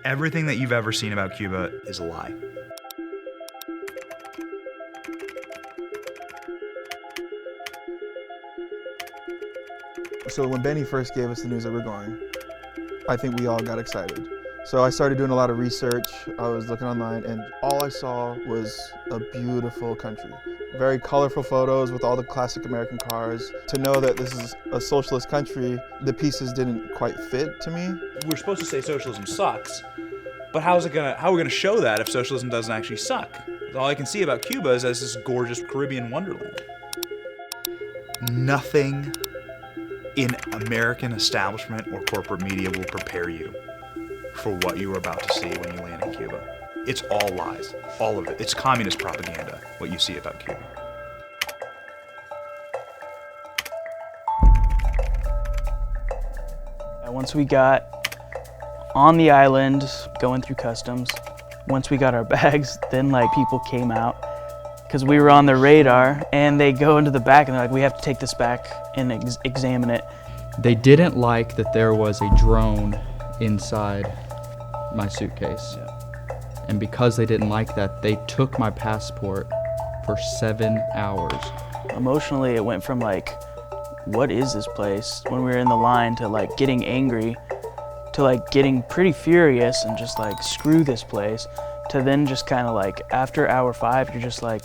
Everything that you've ever seen about Cuba is a lie. So when Benny first gave us the news that we're going, I think we all got excited. So I started doing a lot of research. I was looking online, and all I saw was a beautiful country. Very colorful photos with all the classic American cars. To know that this is a socialist country, the pieces didn't quite fit to me. We're supposed to say socialism sucks, but how are we gonna show that if socialism doesn't actually suck? All I can see about Cuba is as this gorgeous Caribbean wonderland. Nothing in American establishment or corporate media will prepare you for what you are about to see when you land in Cuba. It's all lies, all of it. It's communist propaganda, what you see about Cuba. Once we got on the island, going through customs, once we got our bags, then like people came out because we were on the radar, and they go into the back and they're like, we have to take this back and examine it. They didn't like that there was a drone inside my suitcase. Yeah. And because they didn't like that, they took my passport for 7 hours. Emotionally, it went from like, what is this place, when we were in the line, to like getting angry, to like getting pretty furious and just like, screw this place, to then just kind of like, after hour 5, you're just like,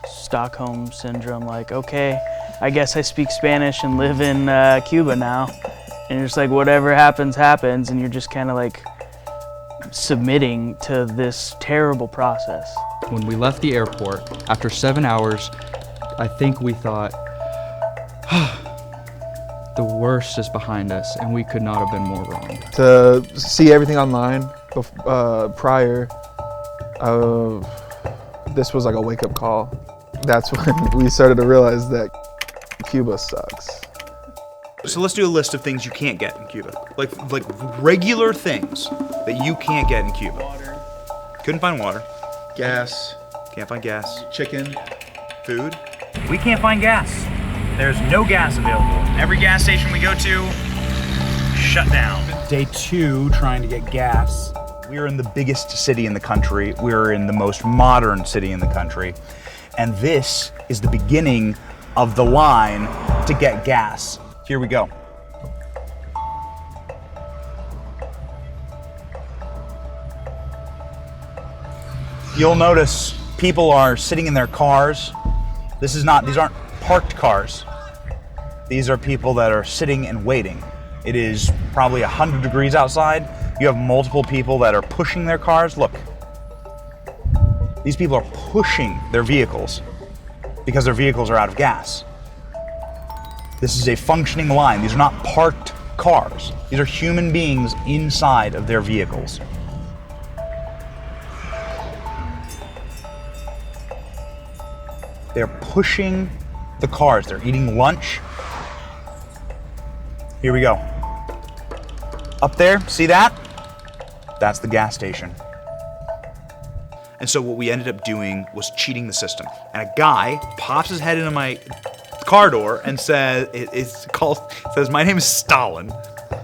Stockholm syndrome, like, okay, I guess I speak Spanish and live in Cuba now. And you're just like, whatever happens, happens, and you're just kind of like submitting to this terrible process. When we left the airport, after 7 hours, I think we thought, the worst is behind us, and we could not have been more wrong. To see everything online prior, this was like a wake-up call. That's when we started to realize that Cuba sucks. So let's do a list of things you can't get in Cuba. Like regular things that you can't get in Cuba. Water. Couldn't find water. Gas. Can't find gas. Chicken. Food. We can't find gas. There's no gas available. Every gas station we go to, shut down. Day 2, trying to get gas. We're in the biggest city in the country. We're in the most modern city in the country. And this is the beginning of the line to get gas. Here we go. You'll notice people are sitting in their cars. These aren't parked cars. These are people that are sitting and waiting. It is probably 100 degrees outside. You have multiple people that are pushing their cars. Look, these people are pushing their vehicles because their vehicles are out of gas. This is a functioning line. These are not parked cars. These are human beings inside of their vehicles. They're pushing the cars. They're eating lunch. Here we go. Up there, see that? That's the gas station. And so what we ended up doing was cheating the system. And a guy pops his head into my car door and says, my name is Stalin.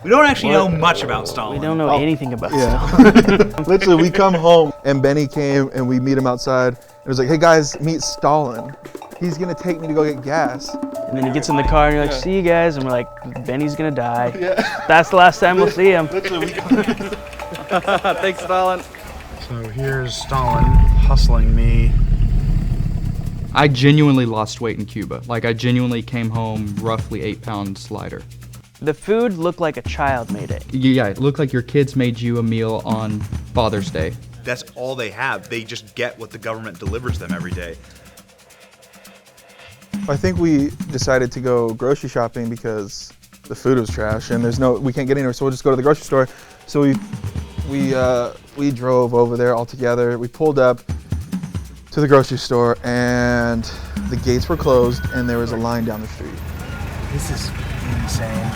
We don't actually know much about Stalin. We don't know anything about Yeah. Stalin. Literally, we come home and Benny came and we meet him outside. It was like, hey guys, meet Stalin. He's gonna take me to go get gas. And then he gets in the car and you're like, see you guys, and we're like, Benny's gonna die. Yeah. That's the last time we'll see him. Literally, Thanks, Stalin. So here's Stalin hustling me. I genuinely lost weight in Cuba. Like, I genuinely came home roughly 8 pounds lighter. The food looked like a child made it. Yeah, it looked like your kids made you a meal on Father's Day. That's all they have. They just get what the government delivers them every day. I think we decided to go grocery shopping because the food was trash and we can't get anywhere, so we'll just go to the grocery store. So we drove over there all together. We pulled up to the grocery store and the gates were closed and there was a line down the street. This is insane.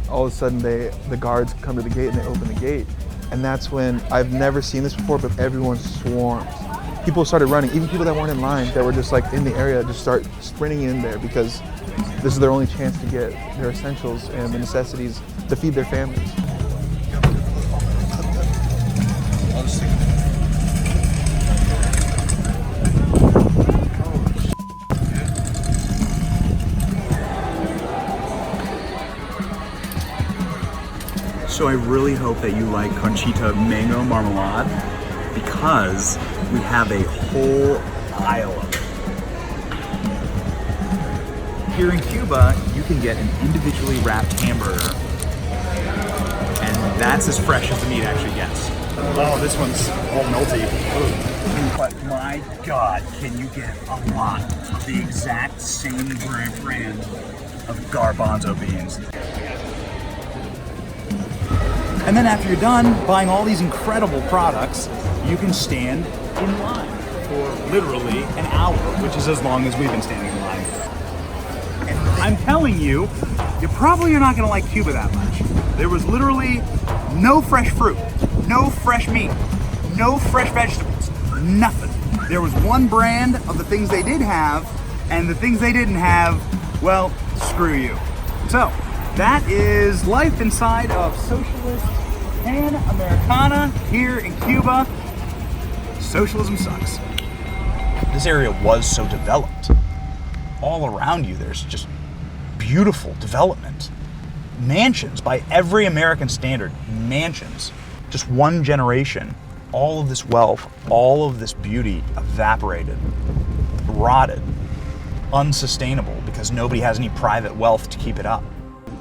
All of a sudden the guards come to the gate and they open the gate. And that's when, I've never seen this before, but everyone swarmed. People started running, even people that weren't in line, that were just like in the area, just start sprinting in there because this is their only chance to get their essentials and the necessities to feed their families. So I really hope that you like Conchita mango marmalade because we have a whole aisle of it. Here in Cuba, you can get an individually wrapped hamburger, and that's as fresh as the meat actually gets. Oh, this one's all melty. But my God, can you get a lot of the exact same brand of garbanzo beans? And then after you're done buying all these incredible products, you can stand in line for literally an hour, which is as long as we've been standing in line. And I'm telling you, you probably are not gonna like Cuba that much. There was literally no fresh fruit, no fresh meat, no fresh vegetables, nothing. There was one brand of the things they did have, and the things they didn't have, well, screw you. So, that is life inside of Socialist Pan Americana here in Cuba. Socialism sucks. This area was so developed. All around you, there's just beautiful development. Mansions, by every American standard, mansions. Just one generation, all of this wealth, all of this beauty evaporated, rotted, unsustainable because nobody has any private wealth to keep it up.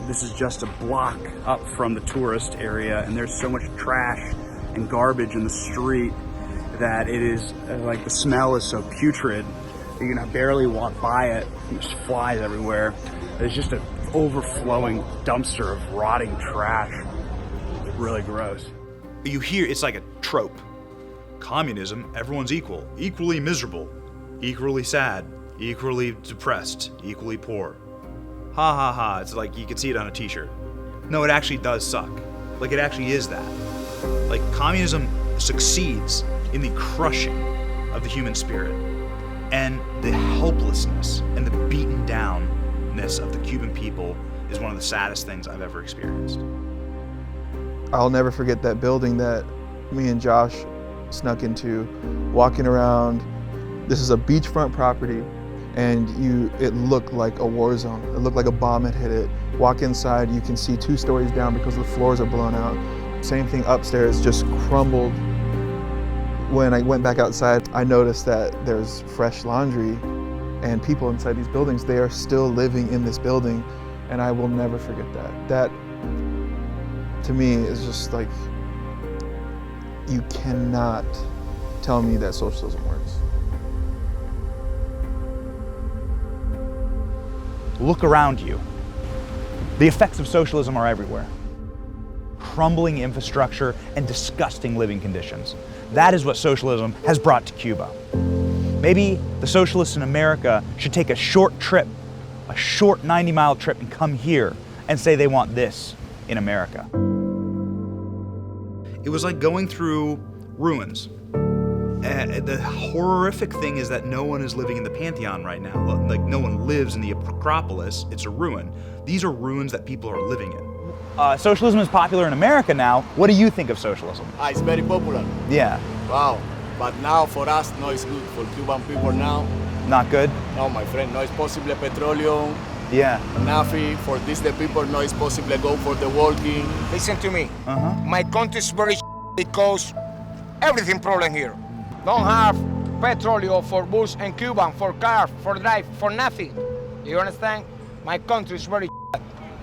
This is just a block up from the tourist area, and there's so much trash and garbage in the street that it is like the smell is so putrid you can barely walk by it. There's flies everywhere. There's just an overflowing dumpster of rotting trash. It's really gross. You hear it's like a trope. Communism, everyone's equal, equally miserable, equally sad, equally depressed, equally poor. Ha ha ha, it's like you can see it on a t-shirt. No, it actually does suck. Like it actually is that. Like communism succeeds in the crushing of the human spirit and the helplessness and the beaten downness of the Cuban people is one of the saddest things I've ever experienced. I'll never forget that building that me and Josh snuck into, walking around. This is a beachfront property. And it looked like a war zone. It looked like a bomb had hit it. Walk inside, you can see 2 stories down because the floors are blown out. Same thing upstairs, just crumbled. When I went back outside, I noticed that there's fresh laundry and people inside these buildings, they are still living in this building, and I will never forget that. That, to me, is just like, you cannot tell me that socialism works. Look around you. The effects of socialism are everywhere. Crumbling infrastructure and disgusting living conditions. That is what socialism has brought to Cuba. Maybe the socialists in America should take a short trip, a short 90-mile trip, and come here and say they want this in America. It was like going through ruins. The horrific thing is that no one is living in the Pantheon right now. Like, no one lives in the Acropolis. It's a ruin. These are ruins that people are living in. Socialism is popular in America now. What do you think of socialism? It's very popular. Yeah. Wow. But now for us, no, it's good. For Cuban people now, Not good? no, my friend, no, it's possible petroleum, Yeah. nothing. For this, the people, no, it's possible go for the walking. Listen to me. Uh-huh. My country is very because everything problem here. Don't have petroleum for bus and Cuban, for car, for drive, for nothing. You understand? My country is very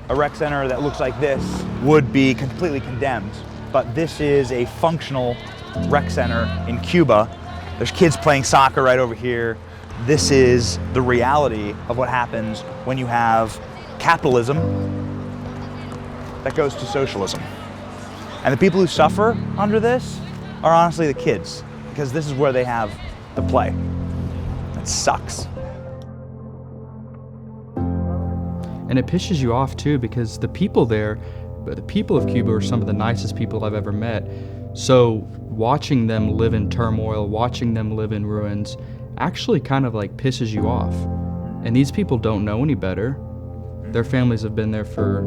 A rec center that looks like this would be completely condemned, but this is a functional rec center in Cuba. There's kids playing soccer right over here. This is the reality of what happens when you have capitalism that goes to socialism. And the people who suffer under this are honestly the kids, because this is where they have the play. It sucks. And it pisses you off too, because the people there, the people of Cuba are some of the nicest people I've ever met. So watching them live in turmoil, watching them live in ruins, actually kind of like pisses you off. And these people don't know any better. Their families have been there for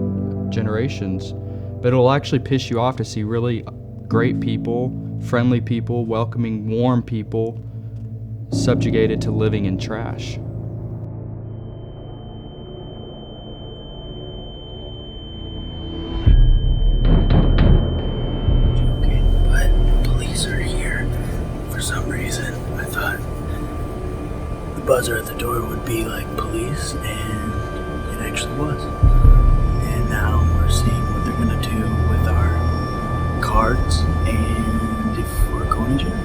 generations. But it'll actually piss you off to see really great people, friendly people, welcoming, warm people, subjugated to living in trash. But police are here for some reason. I thought the buzzer at the door would be like police, and it actually was. And now we're seeing what they're gonna do with our cards and if we're going to jail.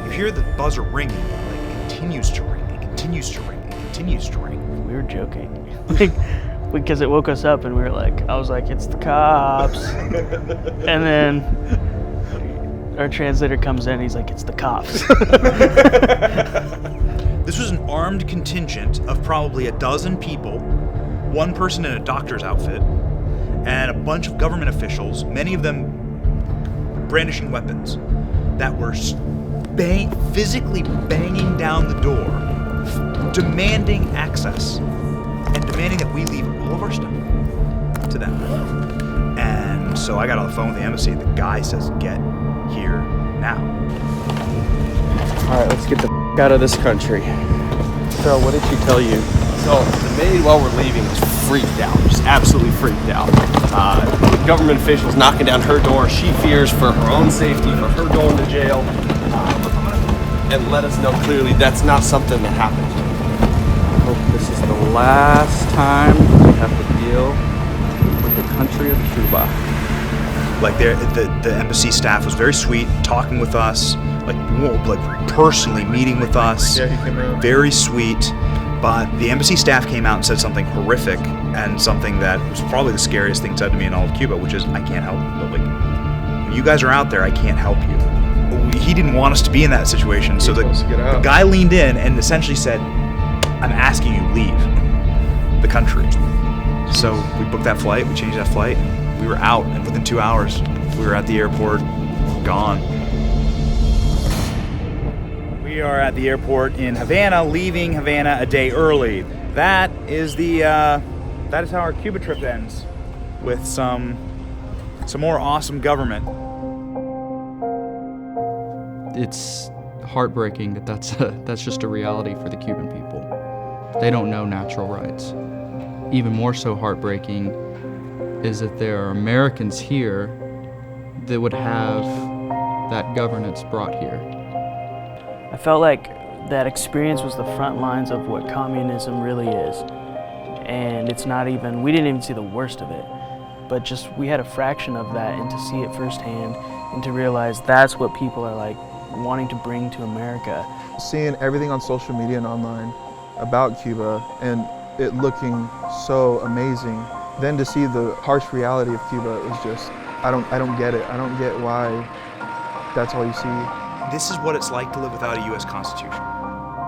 You hear the buzzer ringing, like it continues to ring, it continues to ring, it continues to ring. We were joking. Because it woke us up and we were like, I was like, it's the cops. And then our translator comes in, he's like, it's the cops. This was an armed contingent of probably a dozen people, one person in a doctor's outfit, and a bunch of government officials, many of them brandishing weapons, that were physically banging down the door, demanding access, and demanding that we leave all of our stuff to them. And so I got on the phone with the embassy. The guy says, get here now. All right, let's get the out of this country. So, what did she tell you? So, the maid, while we're leaving, was freaked out, just absolutely freaked out. The government officials knocking down her door. She fears for her own safety, for her going to jail. And let us know clearly that's not something that happened. I hope this is the last time we have to deal with the country of Cuba. Like the embassy staff was very sweet, talking with us, like personally meeting with us. Yeah, he came around. Very sweet. But the embassy staff came out and said something horrific, and something that was probably the scariest thing said to me in all of Cuba, which is, I can't help you. Like, when you guys are out there, I can't help you. He didn't want us to be in that situation, so the guy leaned in and essentially said, I'm asking you, leave the country. So we booked that flight, we changed that flight, we were out, and within 2 hours, we were at the airport, gone. We are at the airport in Havana, leaving Havana a day early. That is how our Cuba trip ends, with some more awesome government. It's heartbreaking that that's just a reality for the Cuban people. They don't know natural rights. Even more so heartbreaking is that there are Americans here that would have that governance brought here. I felt like that experience was the front lines of what communism really is. And it's not even, we didn't even see the worst of it, but just we had a fraction of that, and to see it firsthand and to realize that's what people are like wanting to bring to America. Seeing everything on social media and online about Cuba and it looking so amazing, then to see the harsh reality of Cuba is just, I don't get it. I don't get why that's all you see. This is what it's like to live without a U.S. Constitution.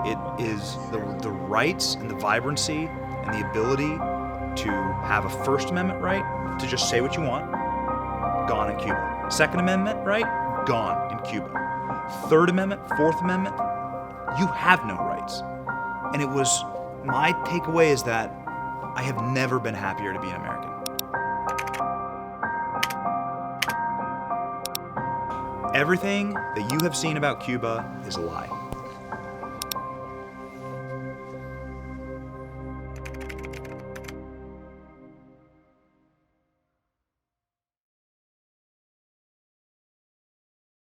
It is the rights and the vibrancy and the ability to have a First Amendment right to just say what you want, gone in Cuba. Second Amendment right, gone in Cuba. Third Amendment, Fourth Amendment, you have no rights. And it was, my takeaway is that I have never been happier to be an American. Everything that you have seen about Cuba is a lie.